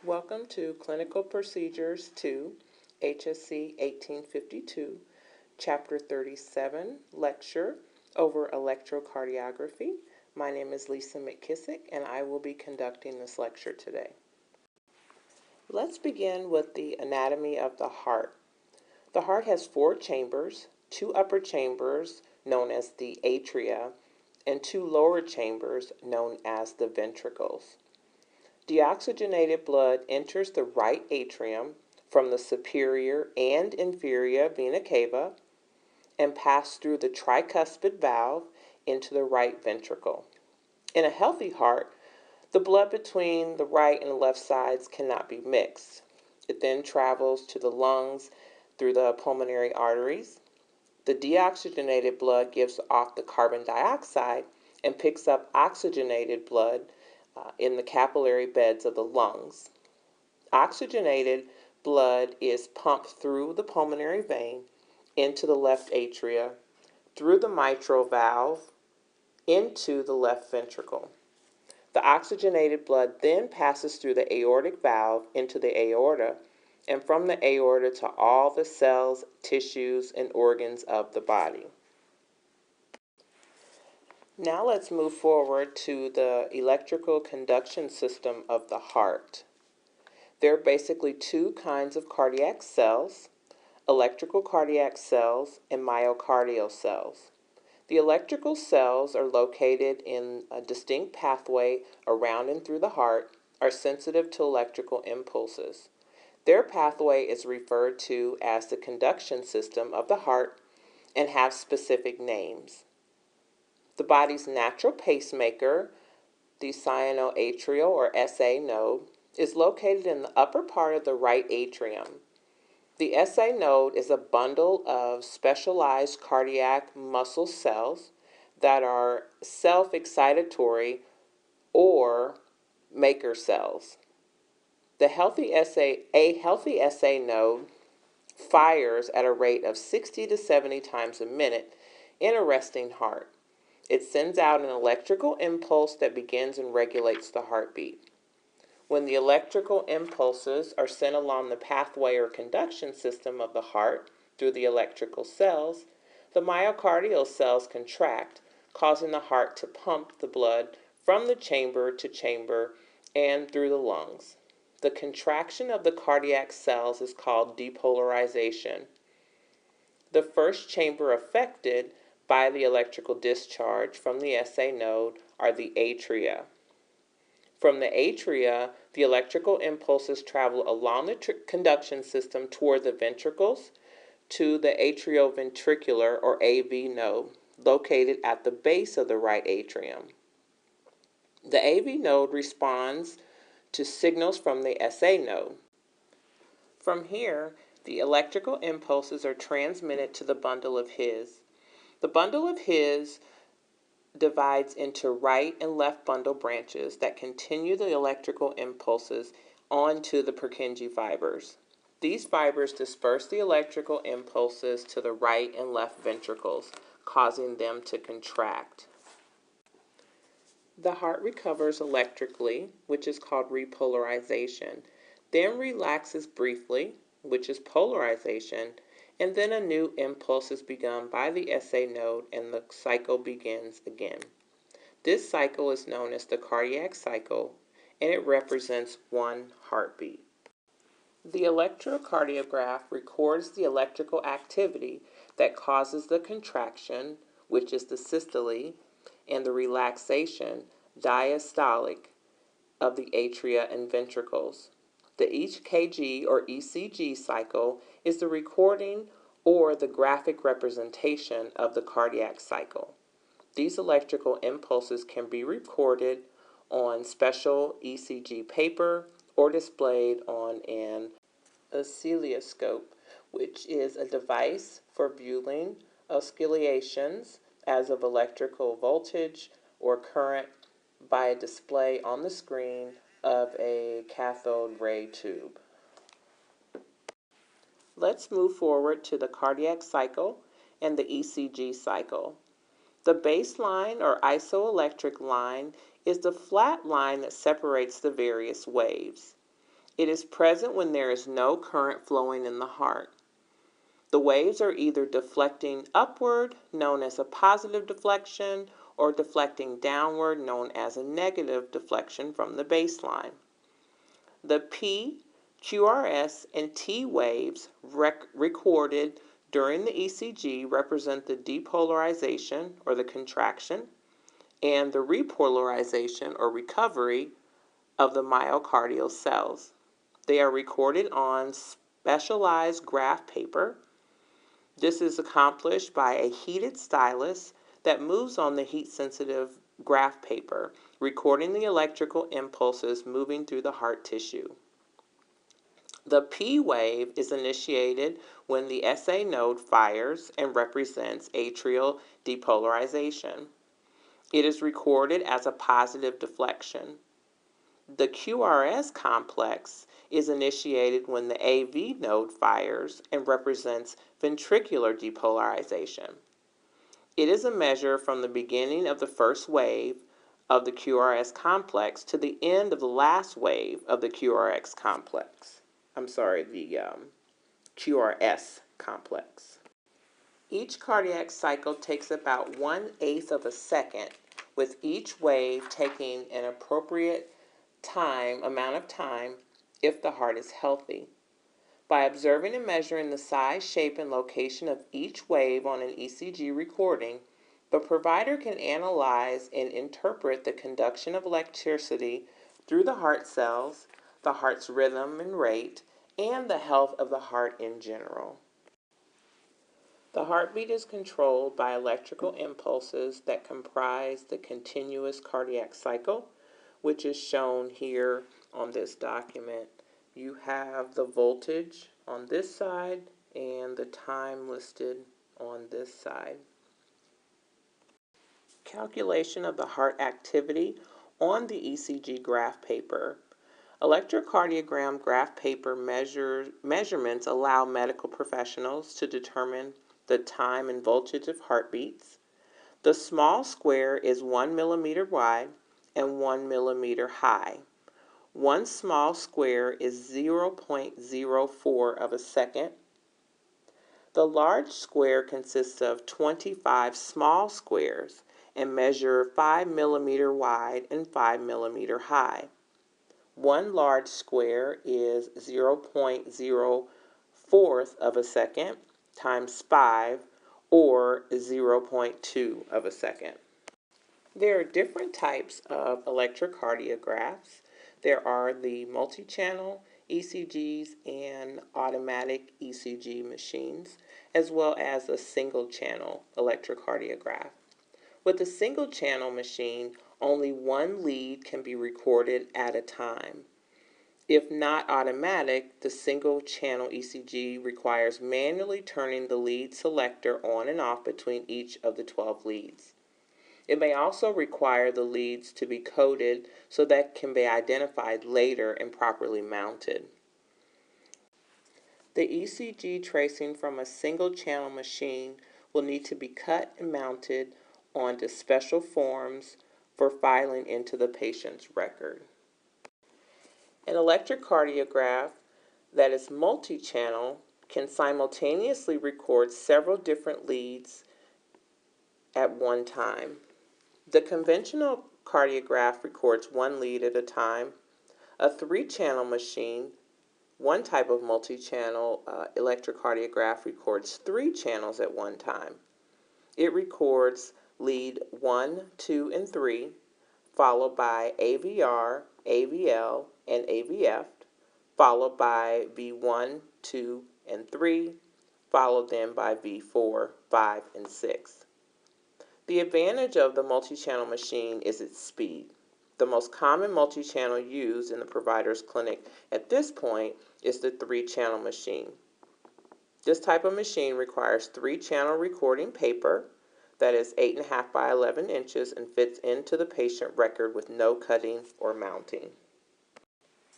Welcome to Clinical Procedures 2, HSC 1852, Chapter 37, Lecture over Electrocardiography. My name is Lisa McKissick, and I will be conducting this lecture today. Let's begin with the anatomy of the heart. The heart has 4 chambers, 2 upper chambers known as the atria, and 2 lower chambers known as the ventricles. Deoxygenated blood enters the right atrium from the superior and inferior vena cava and passes through the tricuspid valve into the right ventricle. In a healthy heart, the blood between the right and left sides cannot be mixed. It then travels to the lungs through the pulmonary arteries. The deoxygenated blood gives off the carbon dioxide and picks up oxygenated blood in the capillary beds of the lungs. Oxygenated blood is pumped through the pulmonary vein into the left atria, through the mitral valve, into the left ventricle. The oxygenated blood then passes through the aortic valve into the aorta, and from the aorta to all the cells, tissues, and organs of the body. Now let's move forward to the electrical conduction system of the heart. There are basically 2 kinds of cardiac cells, electrical cardiac cells and myocardial cells. The electrical cells are located in a distinct pathway around and through the heart, are sensitive to electrical impulses. Their pathway is referred to as the conduction system of the heart and have specific names. The body's natural pacemaker, the sinoatrial or SA node, is located in the upper part of the right atrium. The SA node is a bundle of specialized cardiac muscle cells that are self-excitatory or maker cells. A healthy SA node fires at a rate of 60 to 70 times a minute in a resting heart. It sends out an electrical impulse that begins and regulates the heartbeat. When the electrical impulses are sent along the pathway or conduction system of the heart through the electrical cells, the myocardial cells contract, causing the heart to pump the blood from the chamber to chamber and through the lungs. The contraction of the cardiac cells is called depolarization. The first chamber affected by the electrical discharge from the SA node are the atria. From the atria, the electrical impulses travel along the conduction system toward the ventricles to the atrioventricular or AV node, located at the base of the right atrium. The AV node responds to signals from the SA node. From here, the electrical impulses are transmitted to the bundle of His. The bundle of His divides into right and left bundle branches that continue the electrical impulses onto the Purkinje fibers. These fibers disperse the electrical impulses to the right and left ventricles, causing them to contract. The heart recovers electrically, which is called repolarization, then relaxes briefly, which is polarization, and then a new impulse is begun by the SA node and the cycle begins again. This cycle is known as the cardiac cycle, and it represents 1 heartbeat. The electrocardiograph records the electrical activity that causes the contraction, which is the systole, and the relaxation, diastolic, of the atria and ventricles. The EKG or ECG cycle is the recording or the graphic representation of the cardiac cycle. These electrical impulses can be recorded on special ECG paper or displayed on an oscilloscope, which is a device for viewing oscillations as of electrical voltage or current by a display on the screen of a cathode ray tube. Let's move forward to the cardiac cycle and the ECG cycle. The baseline or isoelectric line is the flat line that separates the various waves. It is present when there is no current flowing in the heart. The waves are either deflecting upward, known as a positive deflection, or deflecting downward, known as a negative deflection from the baseline. The P, QRS, and T waves recorded during the ECG represent the depolarization, or the contraction, and the repolarization, or recovery, of the myocardial cells. They are recorded on specialized graph paper. This is accomplished by a heated stylus that moves on the heat-sensitive graph paper, recording the electrical impulses moving through the heart tissue. The P wave is initiated when the SA node fires and represents atrial depolarization. It is recorded as a positive deflection. The QRS complex is initiated when the AV node fires and represents ventricular depolarization. It is a measure from the beginning of the first wave of the QRS complex to the end of the last wave of the QRS complex. The QRS complex. Each cardiac cycle takes about 1/8 of a second, with each wave taking an appropriate amount of time if the heart is healthy. By observing and measuring the size, shape, and location of each wave on an ECG recording, the provider can analyze and interpret the conduction of electricity through the heart cells, the heart's rhythm and rate, and the health of the heart in general. The heartbeat is controlled by electrical impulses that comprise the continuous cardiac cycle, which is shown here on this document. You have the voltage on this side and the time listed on this side. Calculation of the heart activity on the ECG graph paper. Electrocardiogram graph paper measurements allow medical professionals to determine the time and voltage of heartbeats. The small square is 1 millimeter wide and 1 millimeter high. One small square is 0.04 of a second. The large square consists of 25 small squares and measure 5 millimeter wide and 5 millimeter high. One large square is 0.04 of a second times 5, or 0.2 of a second. There are different types of electrocardiographs. There are the multi-channel ECGs and automatic ECG machines, as well as a single-channel electrocardiograph. With a single-channel machine, only one lead can be recorded at a time. If not automatic, the single-channel ECG requires manually turning the lead selector on and off between each of the 12 leads. It may also require the leads to be coded so that can be identified later and properly mounted. The ECG tracing from a single-channel machine will need to be cut and mounted onto special forms for filing into the patient's record. An electrocardiograph that is multi-channel can simultaneously record several different leads at one time. The conventional cardiograph records one lead at a time. A 3-channel machine, one type of multi-channel electrocardiograph, records 3 channels at one time. It records lead 1, 2, and 3, followed by AVR, AVL, and AVF, followed by V1, 2, and 3, followed then by V4, 5, and 6. The advantage of the multi-channel machine is its speed. The most common multi-channel used in the provider's clinic at this point is the 3-channel machine. This type of machine requires 3-channel recording paper that is 8.5 by 11 inches and fits into the patient record with no cutting or mounting.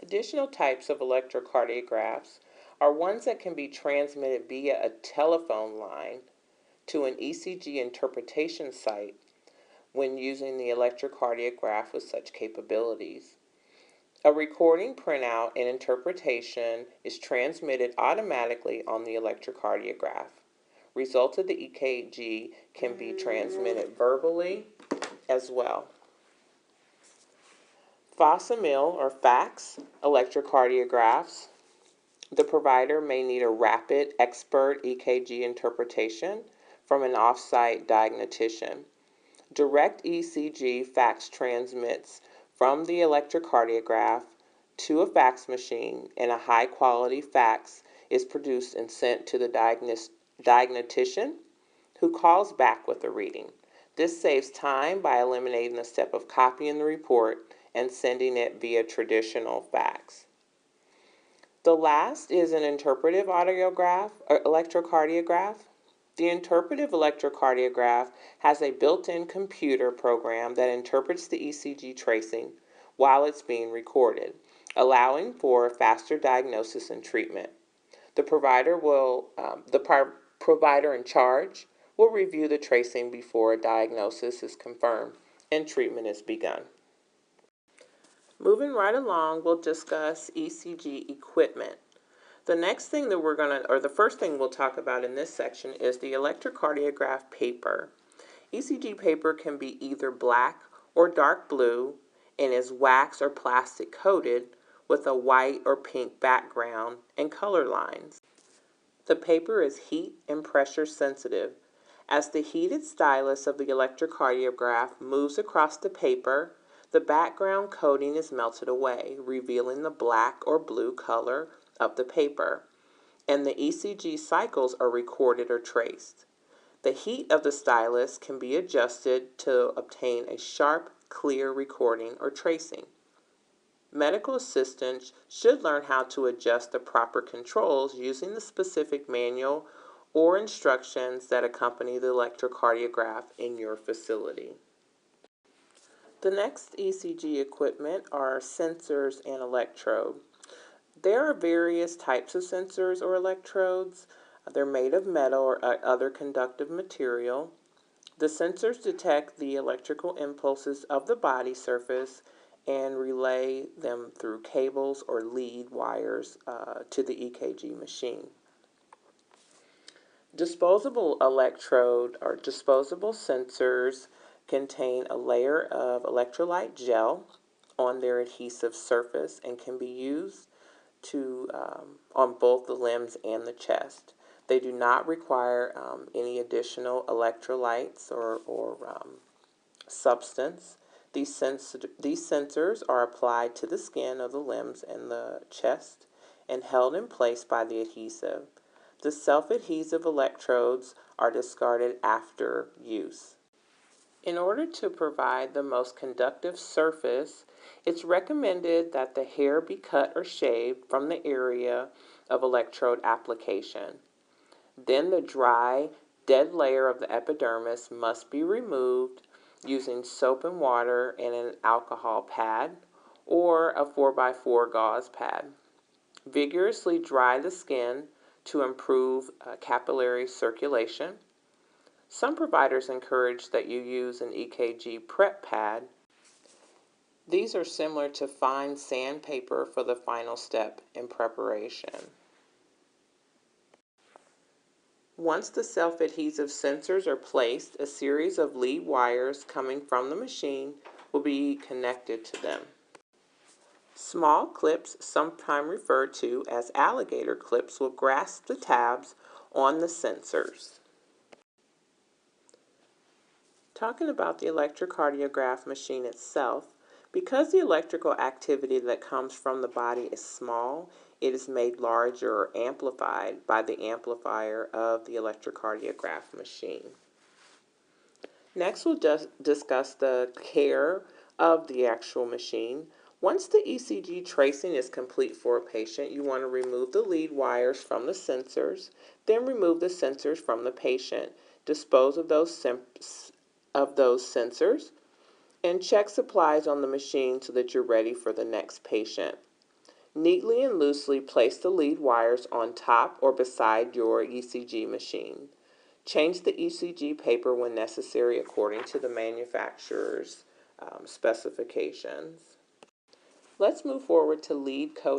Additional types of electrocardiographs are ones that can be transmitted via a telephone line to an ECG interpretation site when using the electrocardiograph with such capabilities. A recording, printout, and interpretation is transmitted automatically on the electrocardiograph. Results of the EKG can be transmitted verbally as well. Facsimile or fax electrocardiographs. The provider may need a rapid, expert EKG interpretation from an off-site diagnostician. Direct ECG fax transmits from the electrocardiograph to a fax machine, and a high-quality fax is produced and sent to the diagnostician, who calls back with a reading. This saves time by eliminating the step of copying the report and sending it via traditional fax. The last is an interpretive audiograph or electrocardiograph. The interpretive electrocardiograph has a built-in computer program that interprets the ECG tracing while it's being recorded, allowing for faster diagnosis and treatment. The provider in charge will review the tracing before a diagnosis is confirmed and treatment is begun. Moving right along, we'll discuss ECG equipment. The next thing that the first thing we'll talk about in this section is the electrocardiograph paper. ECG paper can be either black or dark blue and is wax or plastic coated with a white or pink background and color lines. The paper is heat and pressure sensitive. As the heated stylus of the electrocardiograph moves across the paper, the background coating is melted away, revealing the black or blue color of the paper, and the ECG cycles are recorded or traced. The heat of the stylus can be adjusted to obtain a sharp, clear recording or tracing. Medical assistants should learn how to adjust the proper controls using the specific manual or instructions that accompany the electrocardiograph in your facility. The next ECG equipment are sensors and electrode. There are various types of sensors or electrodes. They're made of metal or other conductive material. The sensors detect the electrical impulses of the body surface and relay them through cables or lead wires to the EKG machine. Disposable electrode or disposable sensors contain a layer of electrolyte gel on their adhesive surface and can be used on both the limbs and the chest. They do not require any additional electrolytes or substance. These sensors are applied to the skin of the limbs and the chest and held in place by the adhesive. The self-adhesive electrodes are discarded after use. In order to provide the most conductive surface, it's recommended that the hair be cut or shaved from the area of electrode application. Then the dry, dead layer of the epidermis must be removed using soap and water and an alcohol pad or a 4x4 gauze pad. Vigorously dry the skin to improve capillary circulation. Some providers encourage that you use an EKG prep pad. These are similar to fine sandpaper for the final step in preparation. Once the self-adhesive sensors are placed, a series of lead wires coming from the machine will be connected to them. Small clips, sometimes referred to as alligator clips, will grasp the tabs on the sensors. Talking about the electrocardiograph machine itself, because the electrical activity that comes from the body is small, it is made larger or amplified by the amplifier of the electrocardiograph machine. Next, we'll discuss the care of the actual machine. Once the ECG tracing is complete for a patient, you want to remove the lead wires from the sensors, then remove the sensors from the patient. Dispose of those sensors and check supplies on the machine so that you're ready for the next patient. Neatly and loosely place the lead wires on top or beside your ECG machine. Change the ECG paper when necessary according to the manufacturer's specifications. Let's move forward to lead code